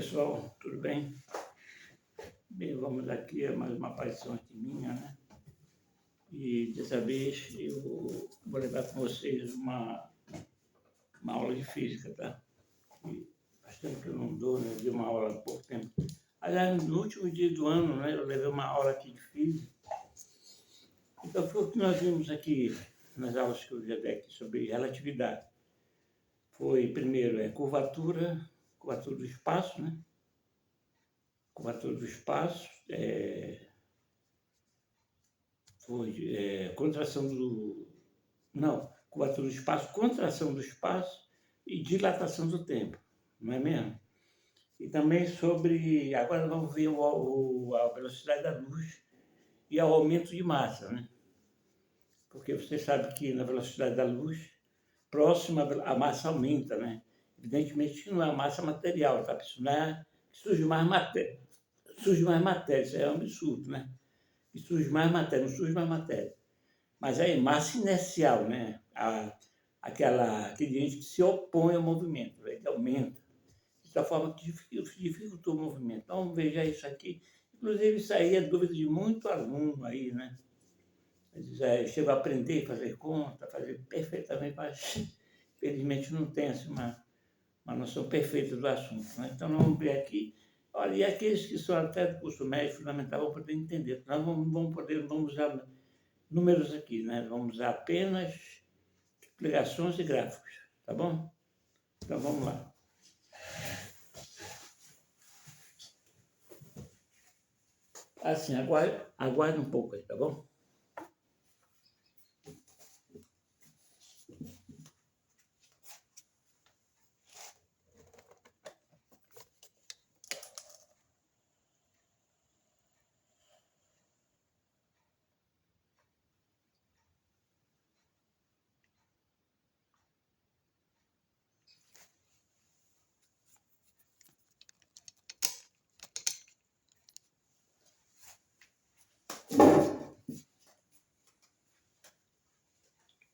Pessoal, tudo bem? Bem, vamos aqui a mais uma aparição aqui minha, né? E dessa vez eu vou levar com vocês uma aula de física, tá? E faz tempo que eu não dou, né? Eu dei uma aula há pouco tempo. Aliás, no último dia do ano, né? Eu levei uma aula aqui de física. Então foi o que nós vimos aqui nas aulas que eu já dei aqui sobre relatividade. Foi primeiro curvatura do espaço, né? Curvatura do espaço, contração do... Não, curvatura do espaço, contração do espaço e dilatação do tempo, não é mesmo? E também sobre... Agora vamos ver a velocidade da luz e o aumento de massa, né? Porque você sabe que na velocidade da luz, próxima a massa aumenta, né? Evidentemente que não é a massa material, tá? Isso não é que surge mais matéria. Surge mais matéria, isso é um absurdo, né? Que surge mais matéria, não surge mais matéria. Mas é massa inercial, né? Aquele ente que se opõe ao movimento, ele aumenta. De tal forma que dificultou o movimento. Então, veja isso aqui. Inclusive, isso aí é dúvida de muito aluno aí, né? Eles chegam a aprender a fazer conta, fazer perfeitamente, mas infelizmente não tem assim, uma noção perfeita do assunto, né? Então, nós vamos ver aqui. Olha, e aqueles que são até do curso médio fundamental vão poder entender. Nós vamos usar números aqui, né? Vamos usar apenas explicações e gráficos, tá bom? Então vamos lá. Assim, aguarde um pouco aí, tá bom?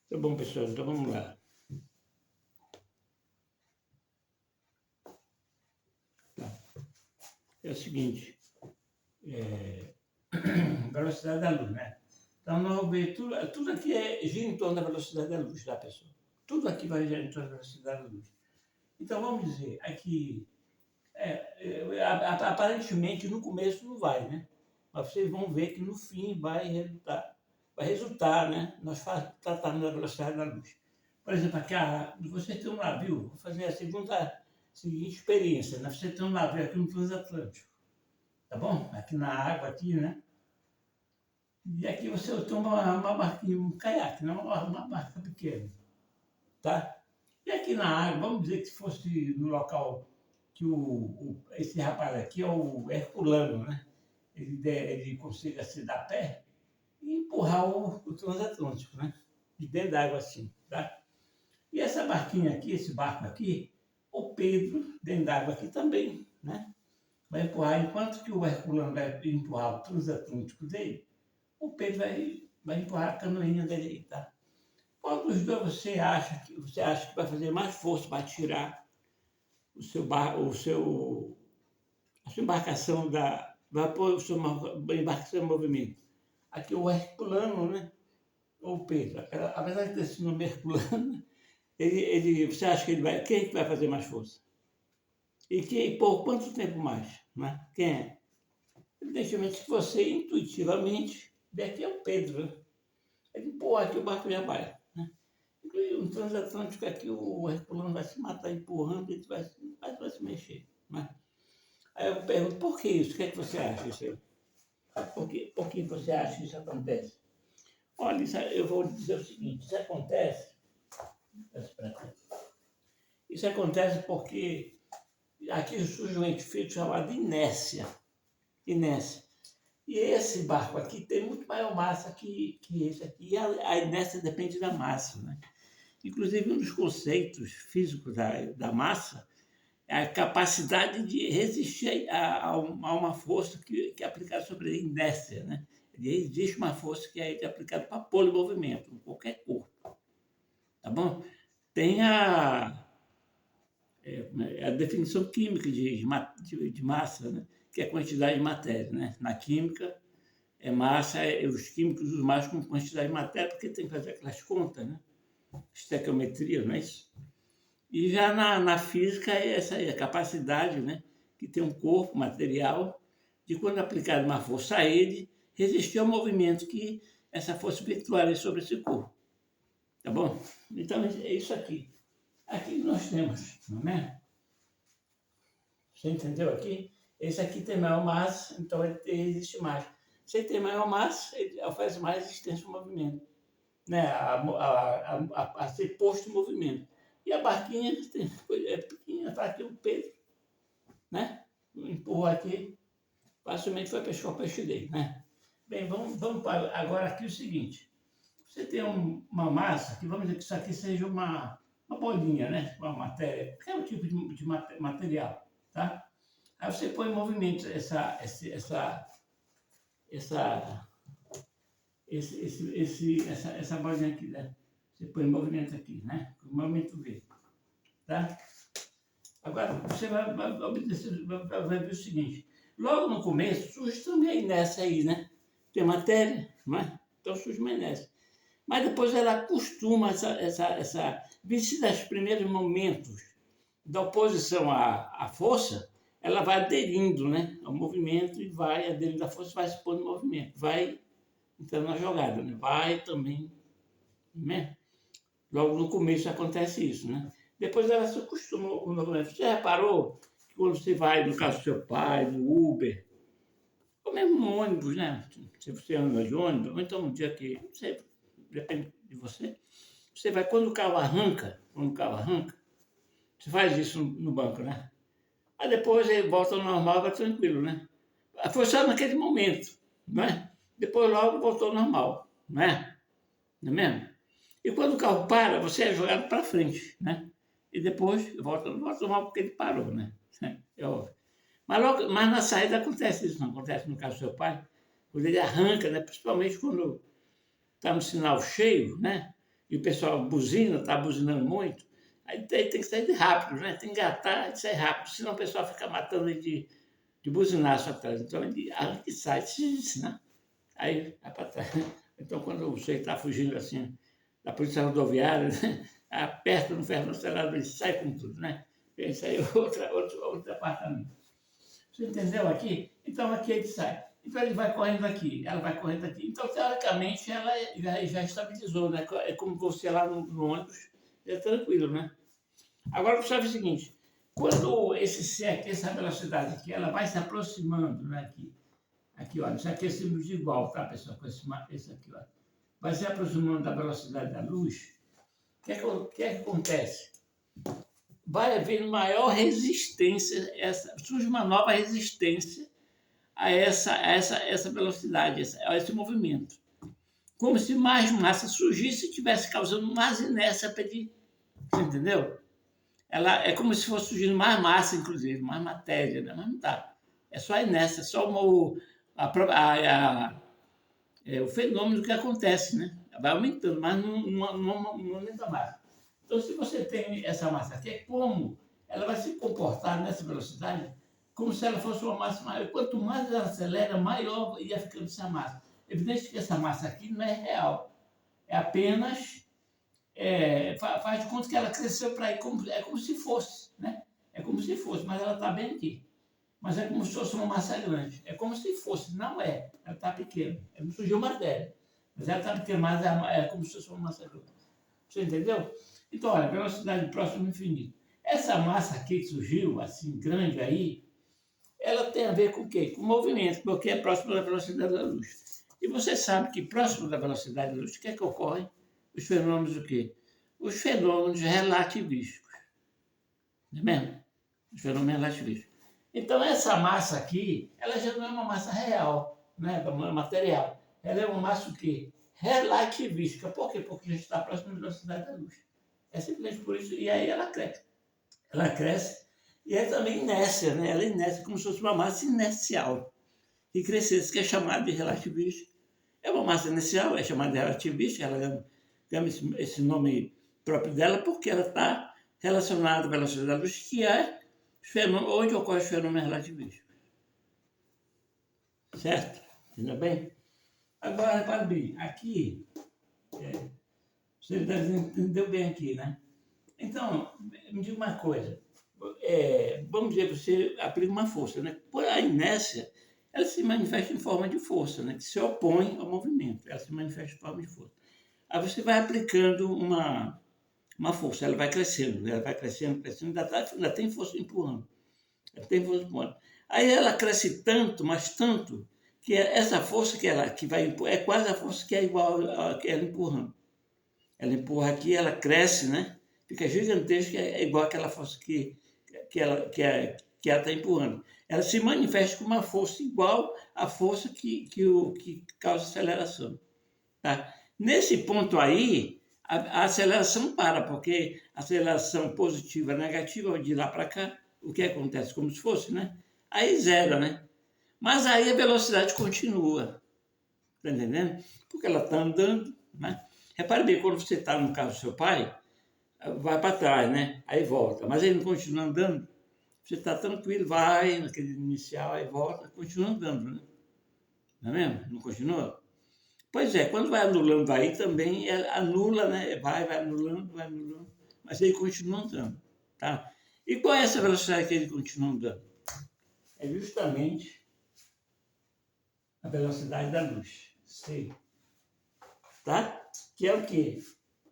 Tá bom, pessoal, então vamos lá. Tá. É o seguinte, velocidade da luz, né? Então, nós vamos ver, tudo aqui gira em torno da velocidade da luz, tá, pessoal? Tudo aqui vai girar em torno da velocidade da luz. Então, vamos dizer, aqui, aparentemente, no começo não vai, né? Mas vocês vão ver que no fim vai resultar, né? Nós tratarmos da velocidade da luz. Por exemplo, aqui, você tem um navio, vou fazer a seguinte experiência, né? Você tem um navio aqui no transatlântico, tá bom? Aqui na água, aqui, né? E aqui você tem uma barquinha, um caiaque, né? Uma barca pequena, tá? E aqui na água, vamos dizer que se fosse no local que esse rapaz aqui é o Herculano, né? Ele consiga se dar pé e empurrar o transatlântico, né? De dentro d'água assim, tá? E essa barquinha aqui, esse barco aqui, o Pedro, dentro d'água aqui também, né? Vai empurrar, enquanto que o Herculano vai empurrar o transatlântico dele, o Pedro vai empurrar a canoinha dele aí, tá? Qual dos dois você acha que vai fazer mais força para tirar a sua embarcação vai pôr a sua embarcação em movimento? Aqui o Herculano, né? Ou o Pedro, apesar de ter esse nome Herculano, você acha que quem é que vai fazer mais força? E por quanto tempo mais? Né? Quem é? Evidentemente que você, intuitivamente, vê que é o Pedro. Né? Ele empurra aqui, o barco já vai. Né? E um transatlântico aqui, o Herculano vai se matar empurrando, ele vai se mexer. Né? Aí eu pergunto, por que isso? O que é que você acha isso aí? Por que você acha que isso acontece? Olha, eu vou dizer o seguinte, isso acontece porque aqui surge um efeito chamado inércia. Inércia. E esse barco aqui tem muito maior massa que esse aqui. E a inércia depende da massa. Né? Inclusive, um dos conceitos físicos da massa é a capacidade de resistir a uma força que é aplicada sobre a inércia. Né? Existe uma força que é aplicada para pôr em movimento, em qualquer corpo. Tá bom? Tem é a definição química de massa, né? Que é a quantidade de matéria. Né? Na química, massa, os químicos usam mais como quantidade de matéria, porque tem que fazer aquelas contas, né? Estequiometria, não é isso? E já na física é essa aí, a capacidade, né? Que tem um corpo material, de quando aplicada uma força a ele, resistir ao movimento que essa força efetuaria sobre esse corpo. Tá bom? Então é isso aqui. Aqui nós temos, não é? Você entendeu aqui? Esse aqui tem maior massa, então ele resiste mais. Se ele tem maior massa, ele faz mais resistência ao movimento, né? A ser posto em movimento. E a barquinha é pequena, está aqui o peso, né? Empurrou aqui, facilmente foi pescar o peixe dele, né? Bem, vamos agora aqui o seguinte. Você tem uma massa, que vamos dizer que isso aqui seja uma bolinha, né? Uma matéria, qualquer tipo de material, tá? Aí você põe em movimento essa bolinha aqui, né? Você põe em movimento aqui, né? O movimento V, tá? Agora, você vai ver o seguinte. Logo no começo, surge também a inércia aí, né? Tem matéria, não é? Então surge uma inércia. Mas depois ela acostuma visto nos primeiros momentos da oposição à força, ela vai aderindo, né, ao movimento e vai aderindo à força, vai se pondo em movimento, vai entrando na jogada, né? Vai também, né? Logo no começo acontece isso, né? Depois ela se acostuma ao movimento. Você reparou que quando você vai, no caso do seu pai, no Uber, ou mesmo no ônibus, né? Se você anda de ônibus, ou então um dia que, não sei, depende de você, você vai, quando o carro arranca, você faz isso no banco, né? Aí depois ele volta ao normal, vai tranquilo, né? Foi só naquele momento, não é? Depois logo voltou ao normal, não é? Não é mesmo? E quando o carro para, você é jogado para frente, né? E depois volta ao normal porque ele parou, né? É óbvio. Mas na saída acontece isso, não acontece no caso do seu pai, quando ele arranca, né? Principalmente quando está no sinal cheio, né? E o pessoal buzina, está buzinando muito, aí tem que sair de rápido, né? Tem que engatar e sair rápido, senão o pessoal fica matando ele de buzinaço atrás. Então ele arranca e sai, né? Aí vai para trás. Então quando você está fugindo assim da polícia rodoviária, né? Aperta no ferro no acelerador e sai com tudo, né? Esse aí é outro departamento. Você entendeu aqui? Então aqui ele sai. Então ele vai correndo aqui, ela vai correndo aqui. Então, teoricamente, ela já estabilizou, né? É como você lá no ônibus, é tranquilo, né? Agora, você sabe o seguinte, quando essa velocidade aqui, ela vai se aproximando, né? Aqui, olha, isso aqui é símbolo de igual, tá, pessoal? Com esse aqui, olha. Vai se aproximando da velocidade da luz. O que é que acontece? Vai haver maior resistência, surge uma nova resistência a essa velocidade, a esse movimento. Como se mais massa surgisse e estivesse causando mais inércia para ele. Você entendeu? Ela é como se fosse surgindo mais massa, inclusive, mais matéria, né? Mas não dá. É só a inércia, só o fenômeno que acontece, né? Vai aumentando, mas não aumenta mais. Então, se você tem essa massa aqui, é como ela vai se comportar nessa velocidade como se ela fosse uma massa maior. Quanto mais ela acelera, maior ia ficando essa massa. É evidente que essa massa aqui não é real. É apenas... faz de conta que ela cresceu para aí, é como se fosse, né? É como se fosse, mas ela está bem aqui. Mas é como se fosse uma massa grande. É como se fosse, não é. Ela está pequena. Não surgiu matéria. Mas ela está pequena, mas é como se fosse uma massa grande. Você entendeu? Então, olha, velocidade próxima ao infinito. Essa massa aqui que surgiu, assim, grande aí, ela tem a ver com o quê? Com o movimento, porque é próximo da velocidade da luz. E você sabe que próximo da velocidade da luz, o que é que ocorre? Os fenômenos o quê? Os fenômenos relativísticos. Não é mesmo? Os fenômenos relativísticos. Então, essa massa aqui, ela já não é uma massa real, né? Não é material. Ela é uma massa o quê? Relativística. Por quê? Porque já está próximo da velocidade da luz. É simplesmente por isso. E aí ela cresce. Ela cresce e é também inércia, né? Ela é inércia, como se fosse uma massa inercial. E crescesse, que é chamada de relativística. É uma massa inercial, é chamada de relativística, ela ganha esse nome próprio dela porque ela está relacionado à velocidade da luz, que é onde ocorre os fenômenos relativísticos. Certo? Entendeu bem? Agora, para bem, aqui, você entendeu bem aqui, né? Então, me diga uma coisa. Vamos dizer, você aplica uma força, né? Por a inércia, ela se manifesta em forma de força, né? Que se opõe ao movimento. Ela se manifesta em forma de força. Aí você vai aplicando uma força, ela vai crescendo, ainda tem força empurrando. Ela tem força empurrando. Aí ela cresce tanto, mas tanto, que essa força que vai empurrar, é quase a força que é igual a que ela empurrando. Ela empurra aqui, ela cresce, né? Fica gigantesca, é igual aquela força que ela está empurrando. Ela se manifesta com uma força igual à força que causa aceleração. Tá? Nesse ponto aí, a aceleração para, porque a aceleração positiva e negativa, de lá para cá, o que acontece? Como se fosse, né? Aí zero, né? Mas aí a velocidade continua. Está entendendo? Porque ela está andando, né? Repare bem, quando você está no carro do seu pai, vai para trás, né? Aí volta. Mas ele não continua andando. Você está tranquilo, vai naquele inicial, aí volta, continua andando, né? Não é mesmo? Não continua? Pois é, quando vai anulando aí também, anula, né? Vai anulando, mas ele continua andando, tá? E qual é essa velocidade que ele continua andando? É justamente a velocidade da luz, C, tá? Que é o quê?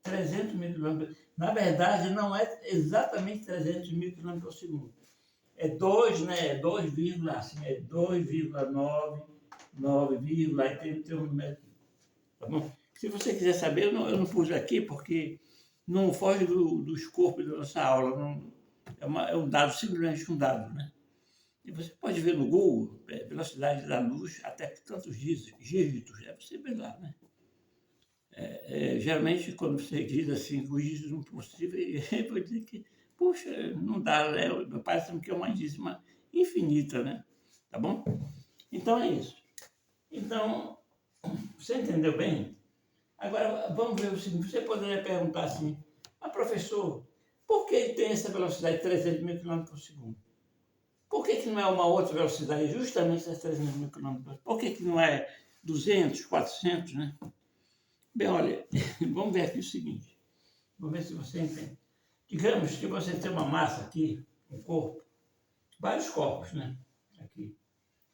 300 mil quilômetros. Na verdade, não é exatamente 300 mil quilômetros por segundo. É 2, né? É 2, assim, é 2,9, 9, aí tem um número aqui. Tá bom? Se você quiser saber, eu não pus aqui porque não foge do escopo da nossa aula. Não, é um dado, simplesmente um dado, né? E você pode ver no Google, velocidade da luz, até tantos dígitos, você vê lá, né? Geralmente, quando você diz assim, os dígitos impossíveis, eu vou dizer que, puxa, não dá, parece que é uma dízima infinita, né? Tá bom? Então é isso. Então, você entendeu bem? Agora, vamos ver o seguinte, você poderia perguntar assim, mas professor, por que ele tem essa velocidade de 300 mil km por segundo? Por que não é uma outra velocidade, justamente essas 300 mil km por segundo? Por que não é 200, 400, né? Bem, olha, vamos ver aqui o seguinte, vamos ver se você entende. Digamos que você tem uma massa aqui, um corpo, vários corpos, né? Aqui,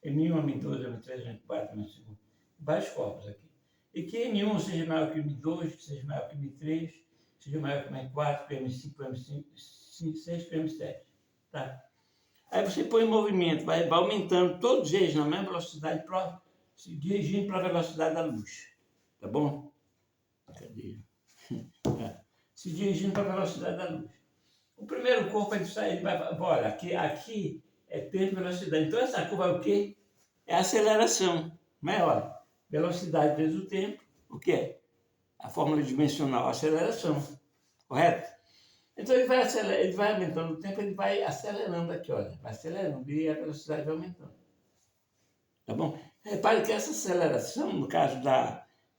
M1, M2, M3, M4, M5, vários corpos aqui. E que M1 seja maior que M2, que seja maior que M3, seja maior que M4, que M5, que M6, que M7. Tá? Aí você põe em movimento, vai aumentando todos eles na mesma velocidade, se dirigindo para a velocidade da luz. Tá bom? Cadê? Se dirigindo para a velocidade da luz. O primeiro corpo ele vai, olha, aqui é tempo e velocidade. Então essa curva é o quê? É a aceleração. Mas olha, velocidade vezes o tempo, o que é? A fórmula dimensional, a aceleração. Correto? Então ele vai aumentando o tempo, ele vai acelerando aqui, olha. Vai acelerando e a velocidade vai aumentando. Tá bom? Repare que essa aceleração, no caso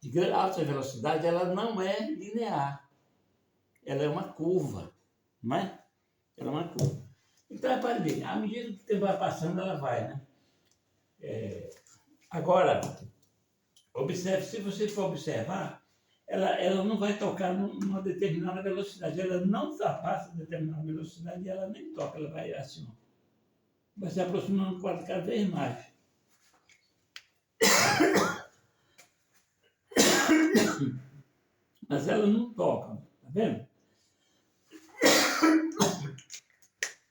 de alta velocidade, ela não é linear. Ela é uma curva, não é? Ela é uma curva. Então, repare bem, à medida que o tempo vai passando, ela vai, né? Agora, observe, se você for observar, ela não vai tocar numa determinada velocidade. Ela não ultrapassa determinada velocidade e ela nem toca, ela vai assim, ó. Vai se aproximando cada vez mais. Mas ela não toca, tá vendo?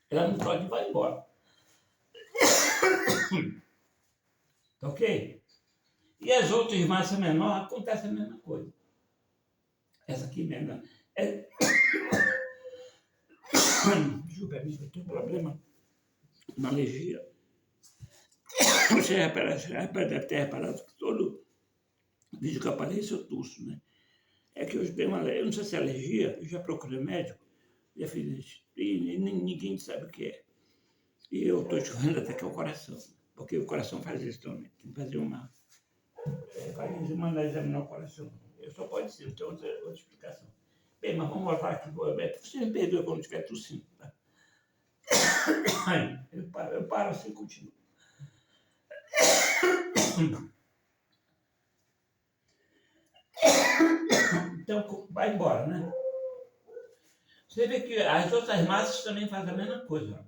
Ela não toca e vai embora. Tá ok? E as outras massas menores acontece a mesma coisa. Essa aqui mesmo. Desculpa, eu tenho um problema, uma alergia. Você deve ter reparado que todo vídeo que aparece eu tuço, né? É que eu tenho uma alergia, eu não sei se é alergia, eu já procurei médico, já fiz isso, e ninguém sabe o que é. E eu estou escorrendo até que é o coração, porque o coração faz isso também, tem que fazer vai mandar examinar o coração. Eu só pode ser, não tem outra explicação. Bem, mas vamos voltar aqui. Você me perdoa quando estiver tossindo, tá? Aí, eu paro assim e continuo. Então, vai embora, né? Você vê que as outras massas também fazem a mesma coisa. Ó.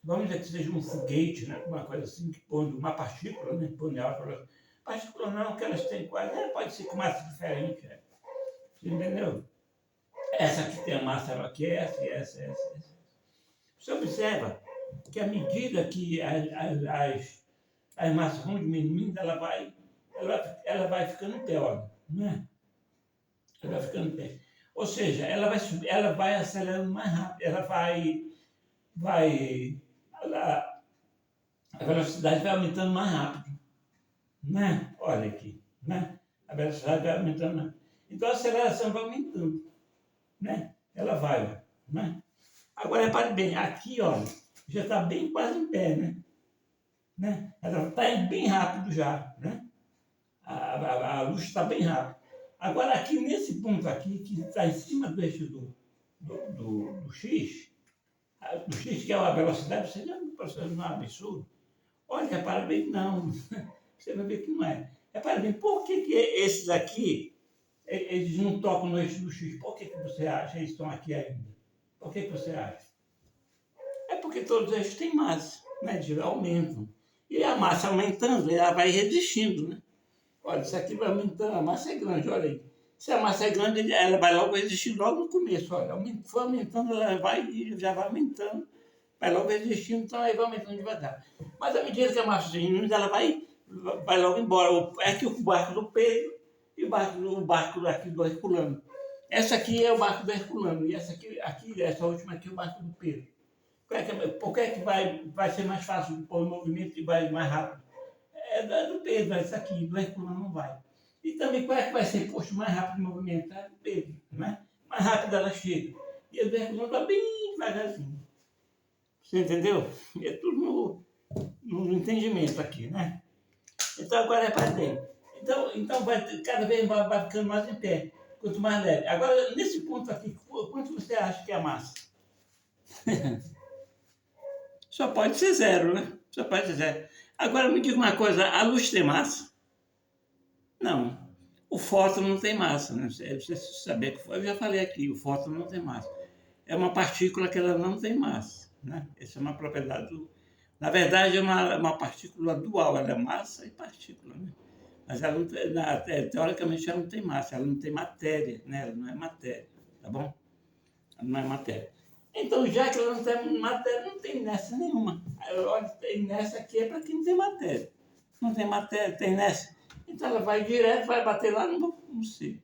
Vamos dizer que seja um foguete, né? Uma coisa assim, que põe uma partícula, né? Põe ela. Partícula não, que elas têm quase. Pode ser com massa diferente. Né? Você entendeu? Essa aqui tem a massa, ela que é essa, e essa. Você observa que à medida que as massas vão diminuindo, ela vai ficando em pé, olha, né? Ela vai ficando em pé. Ou seja, ela vai acelerando mais rápido, vai, a velocidade vai aumentando mais rápido, né? Olha aqui, né? A velocidade vai aumentando mais. Então a aceleração vai aumentando, né? Ela vai, né? Agora repare bem, aqui, olha, já está bem quase em pé, né? Ela está indo bem rápido já, né? A luz está bem rápida. Agora aqui, nesse ponto aqui, que está em cima do eixo do X, do X, que é a velocidade, você não é absurdo. Olha, repara bem que não. Você vai ver que não é. Repara bem, por que esses aqui, eles não tocam no eixo do X? Por que você acha que eles estão aqui ainda? Por que você acha? É porque todos eles têm massa, né? Eles aumentam. E a massa aumentando, ela vai resistindo, né? Olha, isso aqui vai aumentando, a massa é grande, olha aí. Se a massa é grande, ela vai logo resistir logo no começo, olha. Foi aumentando, ela já vai aumentando, vai logo resistindo, então aí vai aumentando devagar. Mas à medida que a massa diminui, ela vai logo embora. É que o barco do Pedro e o barco aqui do Herculano. Essa aqui é o barco do Herculano, e essa última aqui é o barco do Pedro. Por que é que vai ser mais fácil de pôr o movimento e vai mais rápido? É do Pedro, essa aqui, do Herculano não vai. E também qual é que vai ser posto mais rápido o movimento? É do Pedro, né? Mais rápido ela chega. E a do Herculano está bem devagarzinho. Você entendeu? É tudo no entendimento aqui, né? Então agora é para bem. Então cada vez vai ficando mais em pé, quanto mais leve. Agora, nesse ponto aqui, quanto você acha que é a massa? Só pode ser zero, né? Só pode ser zero. Agora me diga uma coisa, a luz tem massa? Não. O fóton não tem massa, né? Você saber que eu já falei aqui, o fóton não tem massa. É uma partícula que ela não tem massa, né? Essa é uma propriedade Na verdade, é uma partícula dual, ela é massa e partícula, né? Mas ela não, teoricamente ela não tem massa, ela não tem matéria, né? Ela não é matéria, tá bom? Ela não é matéria. Então, já que ela não tem matéria, não tem inércia nenhuma. Olha, inércia aqui é para quem não tem matéria. Não tem matéria, tem inércia. Então ela vai direto, vai bater lá no C.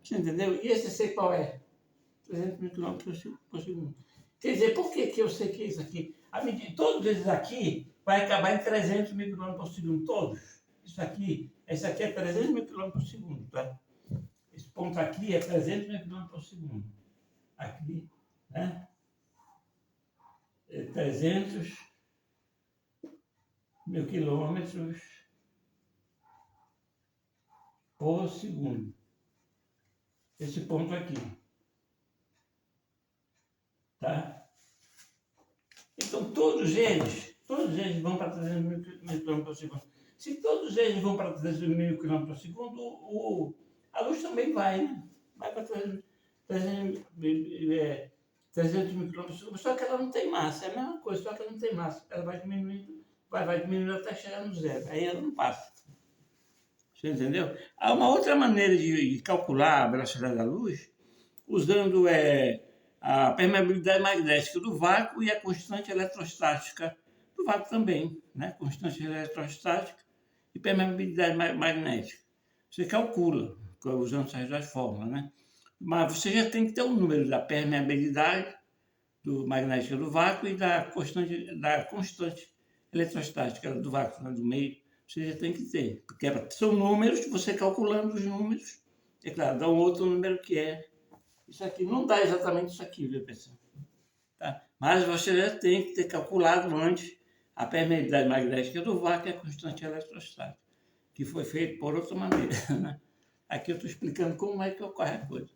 Você entendeu? E esse C qual é? 300 mil quilômetros por segundo. Quer dizer, por que eu sei que é isso aqui? Todos esses aqui vai acabar em 300 mil quilômetros por segundo, todos. Esse aqui é 300 mil quilômetros por segundo, tá? Esse ponto aqui é 300 mil quilômetros por segundo. Aqui, né? É 300 mil quilômetros por segundo. Esse ponto aqui. Tá? Então, todos eles vão para 300 mil quilômetros por segundo. Se todos eles vão para 300 mil quilômetros por segundo, a luz também vai, né? Vai para 300 mil quilômetros por segundo, só que ela não tem massa. É a mesma coisa, só que ela não tem massa. Ela vai diminuindo até chegar no zero. Aí ela não passa. Você entendeu? Há uma outra maneira de calcular a velocidade da luz usando a permeabilidade magnética do vácuo e a constante eletrostática do vácuo também, né? Constante eletrostática e permeabilidade magnética. Você calcula usando essas duas fórmulas, né? Mas você já tem que ter o número da permeabilidade magnética do vácuo e da constante eletrostática do vácuo, né? Do meio. Você já tem que ter, porque são números, você calculando os números, é claro, dá um outro número que é isso aqui. Não dá exatamente isso aqui, viu, pessoal? Tá? Mas você já tem que ter calculado antes a permeabilidade magnética do vácuo e a constante eletrostática, que foi feito por outra maneira, né? Aqui eu estou explicando como é que ocorre a coisa.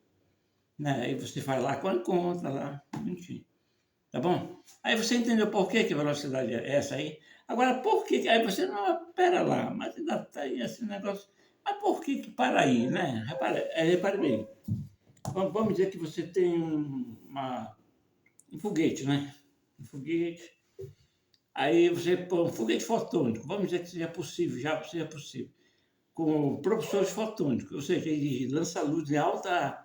né? Aí você faz lá com a conta, lá, bonitinho. Tá bom? Aí você entendeu por que a velocidade é essa aí? Agora, por que... Aí você, não, pera lá, mas ainda tá aí esse negócio. Mas por que para aí, né? Repare bem. Vamos dizer que você tem um foguete, né? Um foguete. Aí você põe um foguete fotônico. Vamos dizer que seja possível, já seja possível. Com propulsores fotônicos, ou seja, ele lança luz de alta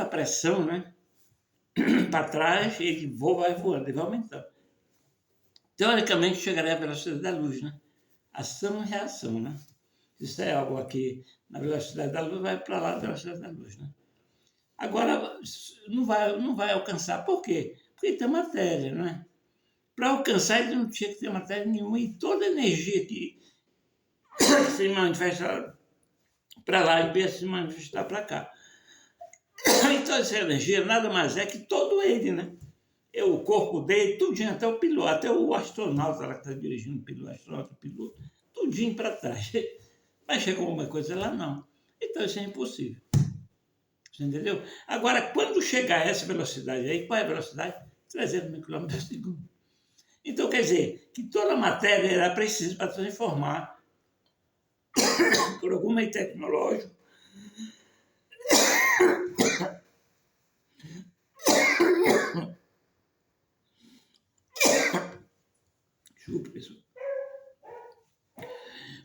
pressão, né? Para trás, ele voa, vai voando, ele vai aumentando. Teoricamente, chegaria à velocidade da luz, né? Ação e reação, né? Se isso é algo aqui na velocidade da luz, vai para lá da velocidade da luz, né? Agora, não vai alcançar. Por quê? Porque tem matéria, né? Para alcançar, ele não tinha que ter matéria nenhuma e toda a energia que se manifesta para lá e se manifestar para cá. Então, essa energia nada mais é que todo ele, né? O corpo dele, tudinho, até o piloto, até o astronauta lá que está dirigindo o piloto, astronauta, o piloto, tudinho para trás. Vai chegar alguma coisa lá? Não. Então isso é impossível. Você entendeu? Agora, quando chegar a essa velocidade aí, qual é a velocidade? 300 mil quilômetros por segundo. Então, quer dizer, que toda a matéria era precisa para transformar por algum meio tecnológico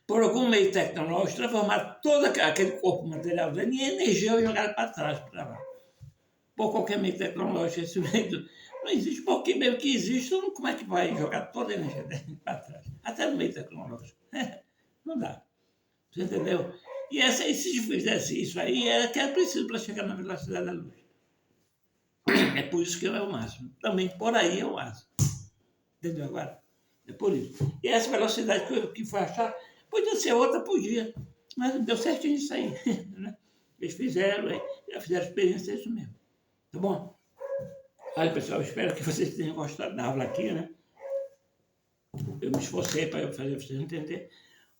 por algum meio tecnológico, transformar todo aquele corpo material dele em energia e jogar para trás, para lá. Por qualquer meio tecnológico, esse meio não existe, porque mesmo que existe, como é que vai jogar toda a energia dele para trás? Até no meio tecnológico. Não dá. Você entendeu? E se fizesse isso aí, era que era preciso para chegar na velocidade da luz. É por isso que é o máximo. Também por aí é o máximo. Entendeu agora? É por isso. E essa velocidade que foi achar, podia ser outra, podia. Mas deu certinho isso aí. Né? Eles fizeram, já fizeram experiência, é isso mesmo. Tá bom? Olha, pessoal, espero que vocês tenham gostado da aula aqui, né? Eu me esforcei para fazer vocês entenderem.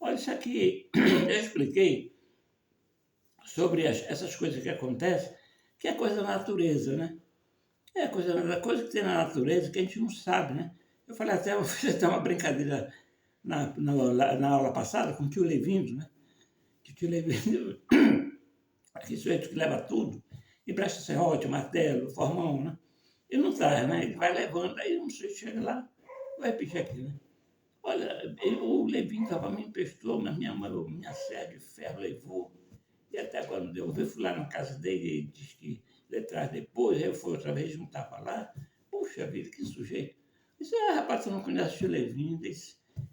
Olha, isso aqui, eu expliquei sobre essas coisas que acontecem, que é coisa da natureza, né? É coisa que tem na natureza que a gente não sabe, né? Eu falei até, eu fiz até uma brincadeira na aula passada com o tio Levindo, né? Que o tio Levindo, aquele sujeito que leva tudo, e presta serrote, martelo, formão, né? Ele não traz, né? Ele vai levando, aí um sujeito chega lá, vai repetir aqui, né? Olha, o Levinho estava me emprestou, mas minha serra de ferro levou. E até quando eu fui lá na casa dele, ele disse que ele traz depois, eu fui outra vez, não estava lá. Puxa vida, que sujeito. Eu disse, rapaz, tu não conhece o Levinho?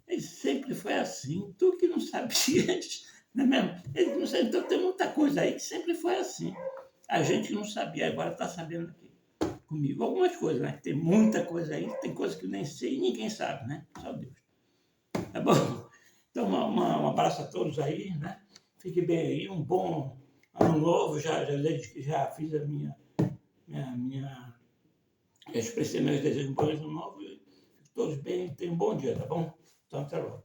Ele sempre foi assim, tu que não sabias, não é mesmo? Ele não sabe, então tem muita coisa aí que sempre foi assim. A gente não sabia, agora está sabendo aqui comigo. Algumas coisas, né? Tem muita coisa aí, tem coisas que eu nem sei e ninguém sabe, né? Só Deus. Tá bom? Então, um abraço a todos aí, né? Fique bem aí, um bom ano novo. Já fiz a já expressei meus desejos de um bom ano novo. Todos bem, tenham um bom dia, tá bom? Então, até logo.